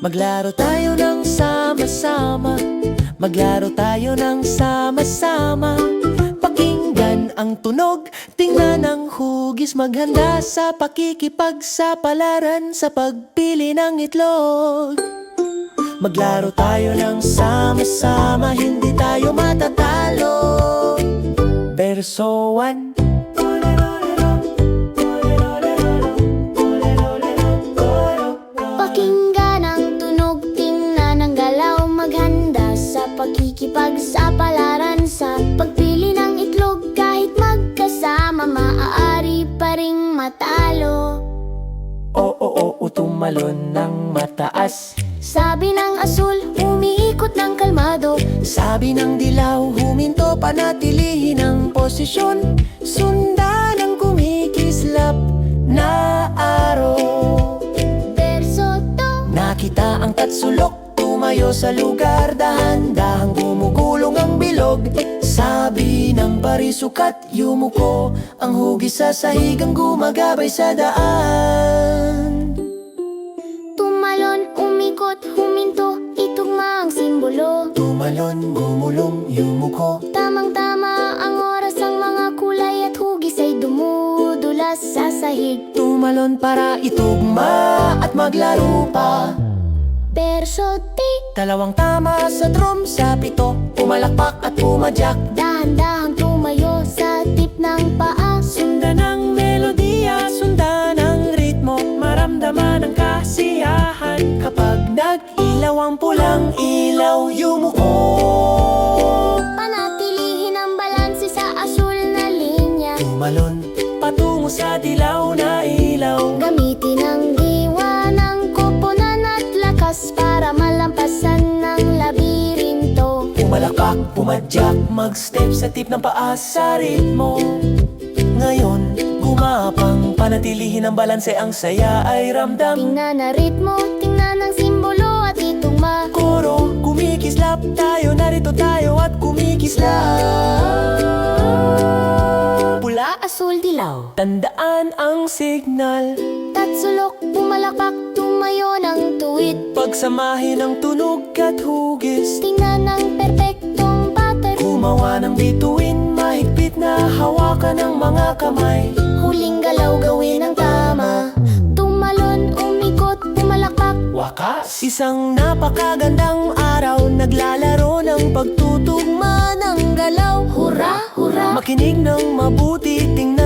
Maglaro tayo ng sama-sama. Maglaro tayo ng sama-sama. Pakinggan ang tunog, tingnan ang hugis. Maghanda sa pakikipagsapalaran sa pagpili ng itlog. Maglaro tayo ng sama-sama, hindi tayo matatalo. Verso 1. Pakinggan ang tunog, tingnan ang galaw. Maghanda sa pakikipagsapalaran sa pagpili ng itlog. Kahit magkasama, maaari pa ring matalo. Oo, tumalon ng mataas. Sabi ng asul, umiikot ng kalmado. Sabi ng dilaw, huminto, panatilihin ang posisyon. Sundan ang kumikislap na araw. Verso 2. Nakita ang tatsulok, tumayo sa lugar. Dahan-dahang gumugulong ang bilog. Sabi ng parisukat, yumuko. Ang hugis sa sahig ang gumagabay sa daan. Tumalon, umikot, huminto, itugma ang simbolo. Tumalon, gumulong, yumuko. Tamang-tama ang oras, ang mga kulay at hugis ay dumudulas sa sahig. Tumalon para itugma at maglaro pa. Verso 3. Dalawang tama sa drum sa pito. Pumalakpak at pumadyak. Dahan-dahang tumayo sa tip ng paa. Sundan ang melodiya, sundan ang ritmo. Maramdaman ang kasiyahan. Kapag nag-ilaw ang pulang ilaw, yumuko. Panatilihin ang balanse sa asul na linya. Tumalon patungo sa dilaw na ilaw. Gamitin ang diwa ng koponan at lakas para malampasan ng labirinto. Pumalakpak, pumadyak, mag-step sa tip ng paa sa ritmo. Ngayon, gumapang, panatilihin ang balanse, ang saya ay ramdam. Tingnan na ritmo, tingnan ang simbolo at itugma. Koro, kumikislap tayo, narito tayo at kumikislap. Pula, asul, dilaw. Tandaan ang signal. Tatsulok, pumalakpak, tumayo ng tuwid. Pagsamahin ang tunog at hugis. Tingnan ang perpektong pattern. Gumawa ng bituin, mahigpit na hawakan ng mga kamay. Huling galaw, gawin ang tama. Tumalon, umikot, pumalakpak. Wakas, isang napakagandang araw. Naglalaro ng pagtutugma ng galaw. Hurra, hurra. Makinig ng mabuti, tingnan